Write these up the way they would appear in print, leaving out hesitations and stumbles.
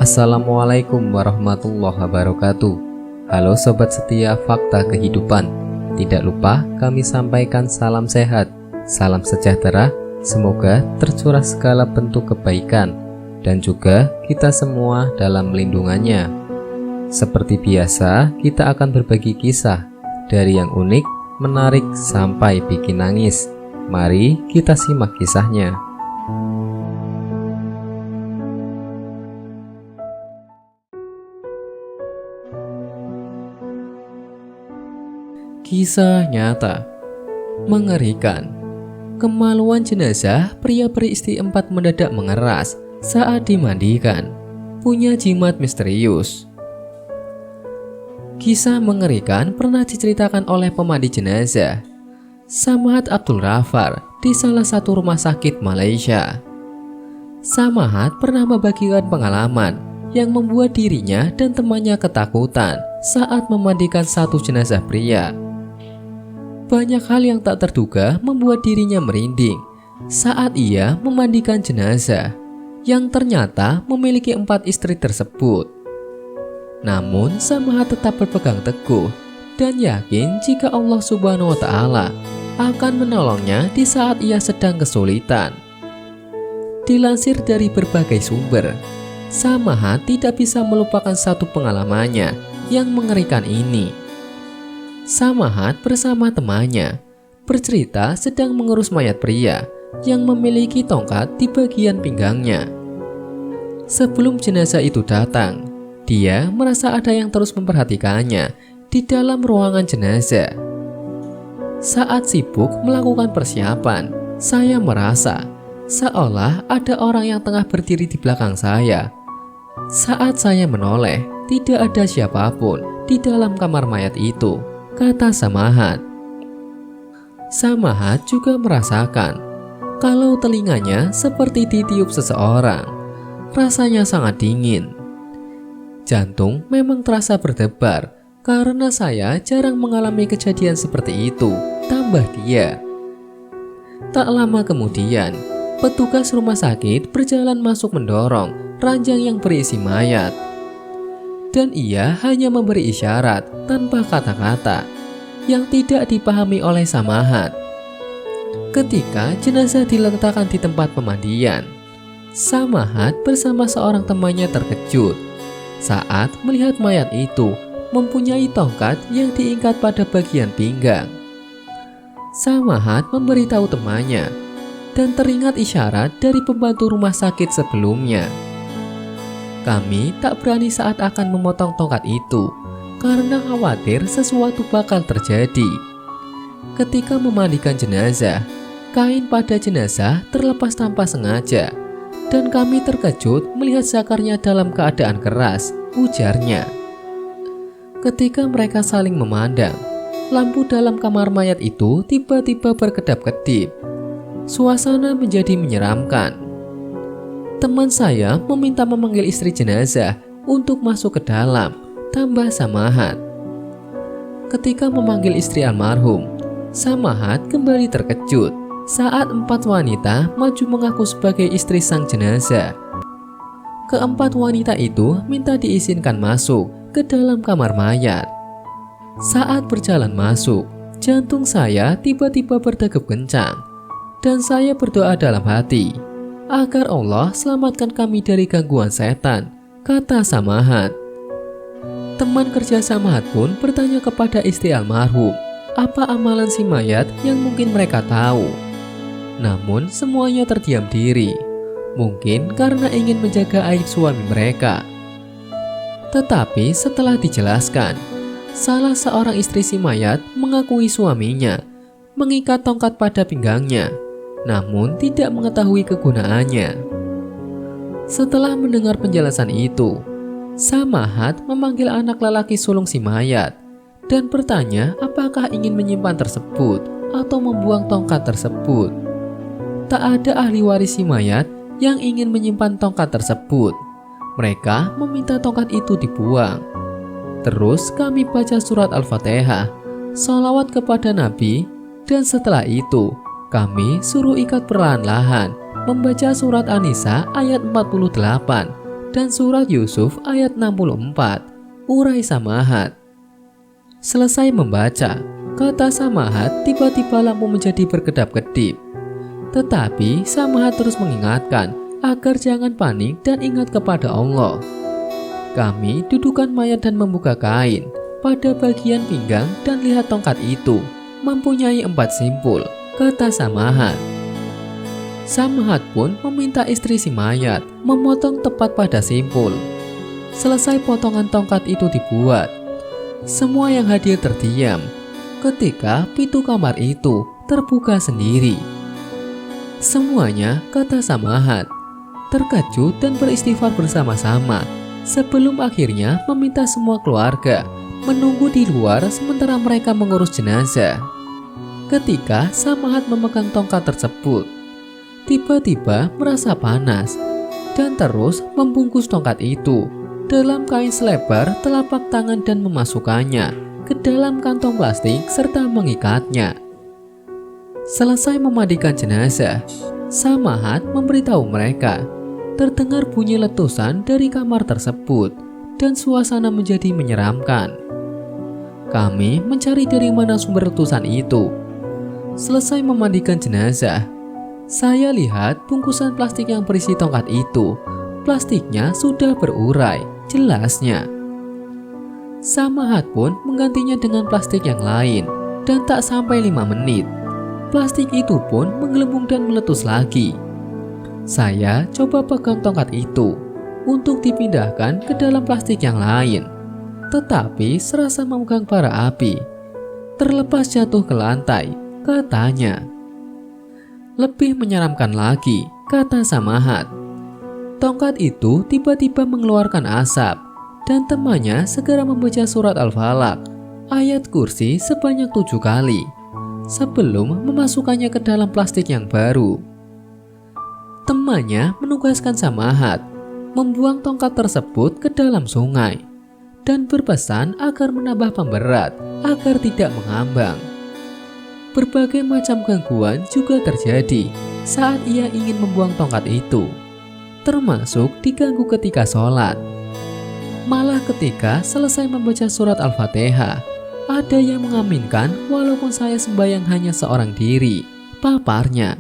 Assalamualaikum warahmatullahi wabarakatuh. Halo sobat setia Fakta Kehidupan. Tidak lupa kami sampaikan salam sehat, salam sejahtera. Semoga tercurah segala bentuk kebaikan dan juga kita semua dalam lindungannya. Seperti biasa, kita akan berbagi kisah dari yang unik, menarik sampai bikin nangis. Mari kita simak kisahnya. Kisah nyata mengerikan. Kemaluan jenazah pria beristri 4 mendadak mengeras saat dimandikan. Punya jimat misterius. Kisah mengerikan pernah diceritakan oleh pemandi jenazah Samad Abdul Rafar di salah satu rumah sakit Malaysia. Samad pernah membagikan pengalaman yang membuat dirinya dan temannya ketakutan saat memandikan satu jenazah pria. Banyak hal yang tak terduga membuat dirinya merinding saat ia memandikan jenazah yang ternyata memiliki 4 istri tersebut. Namun Samad tetap berpegang teguh dan yakin jika Allah Subhanahu wa Ta'ala akan menolongnya di saat ia sedang kesulitan. Dilansir dari berbagai sumber, Samad tidak bisa melupakan satu pengalamannya yang mengerikan ini. Samad bersama temannya bercerita sedang mengurus mayat pria yang memiliki tongkat di bagian pinggangnya. Sebelum jenazah itu datang, dia merasa ada yang terus memperhatikannya di dalam ruangan jenazah. Saat sibuk melakukan persiapan, saya merasa seolah ada orang yang tengah berdiri di belakang saya. Saat saya menoleh, tidak ada siapapun di dalam kamar mayat itu, kata Samad. Samad juga merasakan kalau telinganya seperti ditiup seseorang. Rasanya sangat dingin. Jantung memang terasa berdebar karena saya jarang mengalami kejadian seperti itu, tambah dia. Tak lama kemudian, petugas rumah sakit berjalan masuk mendorong ranjang yang berisi mayat. Dan ia hanya memberi isyarat tanpa kata-kata yang tidak dipahami oleh Samad. Ketika jenazah diletakkan di tempat pemandian, Samad bersama seorang temannya terkejut saat melihat mayat itu mempunyai tongkat yang diikat pada bagian pinggang. Samad memberitahu temannya dan teringat isyarat dari pembantu rumah sakit sebelumnya. Kami tak berani saat akan memotong tongkat itu karena khawatir sesuatu bakal terjadi. Ketika memandikan jenazah, kain pada jenazah terlepas tanpa sengaja dan kami terkejut melihat zakarnya dalam keadaan keras, ujarnya. Ketika mereka saling memandang, lampu dalam kamar mayat itu tiba-tiba berkedap-kedip. Suasana menjadi menyeramkan. Teman saya meminta memanggil istri jenazah untuk masuk ke dalam, tambah Samad. Ketika memanggil istri almarhum, Samad kembali terkejut saat 4 wanita maju mengaku sebagai istri sang jenazah. Keempat wanita itu minta diizinkan masuk ke dalam kamar mayat. Saat berjalan masuk, jantung saya tiba-tiba berdegup kencang dan saya berdoa dalam hati agar Allah selamatkan kami dari gangguan setan, kata Samad. Teman kerja Samad pun bertanya kepada istri almarhum apa amalan si mayat yang mungkin mereka tahu. Namun semuanya terdiam diri, mungkin karena ingin menjaga aib suami mereka. Tetapi setelah dijelaskan, salah seorang istri si mayat mengakui suaminya mengikat tongkat pada pinggangnya, namun tidak mengetahui kegunaannya. Setelah mendengar penjelasan itu, Samad memanggil anak lelaki sulung si mayat dan bertanya apakah ingin menyimpan tersebut atau membuang tongkat tersebut. Tak ada ahli waris si mayat yang ingin menyimpan tongkat tersebut. Mereka meminta tongkat itu dibuang. Terus kami baca surat Al-Fatihah, sholawat kepada Nabi, dan setelah itu kami suruh ikat perlahan-lahan membaca surat An-Nisa ayat 48 dan surat Yusuf ayat 64, urai Samahat. Selesai membaca, kata Samahat tiba-tiba lampu menjadi berkedap-kedip. Tetapi Samahat terus mengingatkan agar jangan panik dan ingat kepada Allah. Kami dudukan mayat dan membuka kain pada bagian pinggang dan lihat tongkat itu mempunyai 4 simpul, kata Samahat. Samahat pun meminta istri si mayat memotong tepat pada simpul. Selesai potongan tongkat itu dibuat, semua yang hadir terdiam ketika pintu kamar itu terbuka sendiri. Semuanya, kata Samahat, terkejut dan beristighfar bersama-sama sebelum akhirnya meminta semua keluarga menunggu di luar sementara mereka mengurus jenazah. Ketika Samahat memegang tongkat tersebut, tiba-tiba merasa panas dan terus membungkus tongkat itu dalam kain selebar telapak tangan dan memasukkannya ke dalam kantong plastik serta mengikatnya. Selesai memandikan jenazah, Samahat memberitahu mereka terdengar bunyi letusan dari kamar tersebut dan suasana menjadi menyeramkan. Kami mencari dari mana sumber letusan itu. Selesai memandikan jenazah, saya lihat bungkusan plastik yang berisi tongkat itu. Plastiknya sudah berurai, jelasnya. Samahat pun menggantinya dengan plastik yang lain, dan tak sampai 5 menit, plastik itu pun menggelembung dan meletus lagi. Saya coba pegang tongkat itu untuk dipindahkan ke dalam plastik yang lain, tetapi serasa memegang bara api. Terlepas jatuh ke lantai, katanya. Lebih menyeramkan lagi, kata Samahat. Tongkat itu tiba-tiba mengeluarkan asap, dan temannya segera membaca surat Al-Falaq, ayat kursi sebanyak 7 kali, sebelum memasukkannya ke dalam plastik yang baru. Temannya menugaskan Samahat membuang tongkat tersebut ke dalam sungai, dan berpesan agar menambah pemberat agar tidak mengambang. Berbagai macam gangguan juga terjadi saat ia ingin membuang tongkat itu, termasuk diganggu ketika sholat. Malah ketika selesai membaca surat Al-Fatihah, ada yang mengaminkan walaupun saya sembahyang hanya seorang diri, paparnya.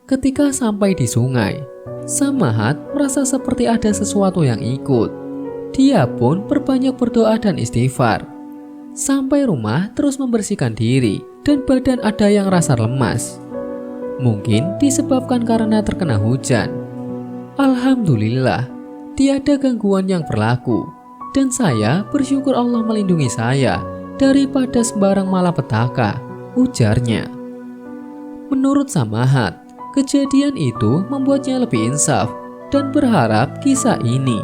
Ketika sampai di sungai, Samahat merasa seperti ada sesuatu yang ikut. Dia pun berbanyak berdoa dan istighfar. Sampai rumah terus membersihkan diri dan badan ada yang rasa lemas. Mungkin disebabkan karena terkena hujan. Alhamdulillah, tiada gangguan yang berlaku, dan saya bersyukur Allah melindungi saya daripada sembarang malapetaka, ujarnya. Menurut Samahat, kejadian itu membuatnya lebih insaf dan berharap kisah ini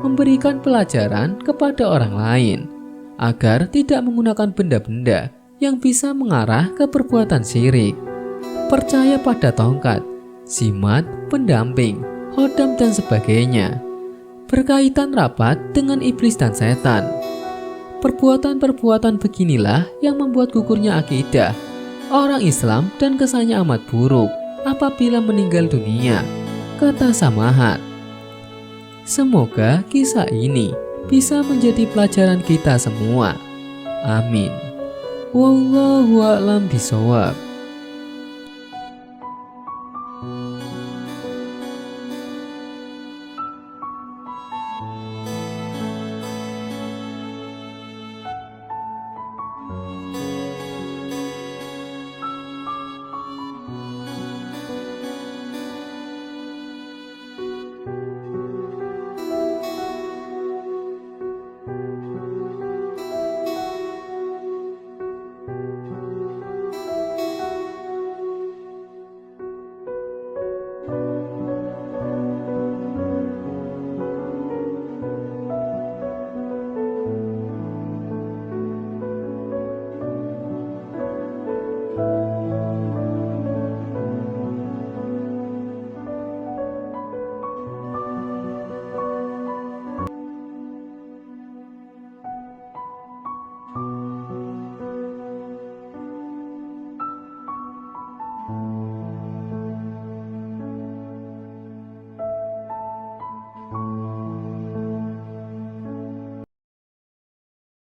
memberikan pelajaran kepada orang lain agar tidak menggunakan benda-benda yang bisa mengarah ke perbuatan syirik. Percaya pada tongkat, jimat, pendamping, khodam dan sebagainya, berkaitan rapat dengan iblis dan setan. Perbuatan-perbuatan beginilah yang membuat gugurnya akidah orang Islam dan kesannya amat buruk apabila meninggal dunia, kata Samahat. Semoga kisah ini bisa menjadi pelajaran kita semua. Amin. Wallahu a'lam bishawab.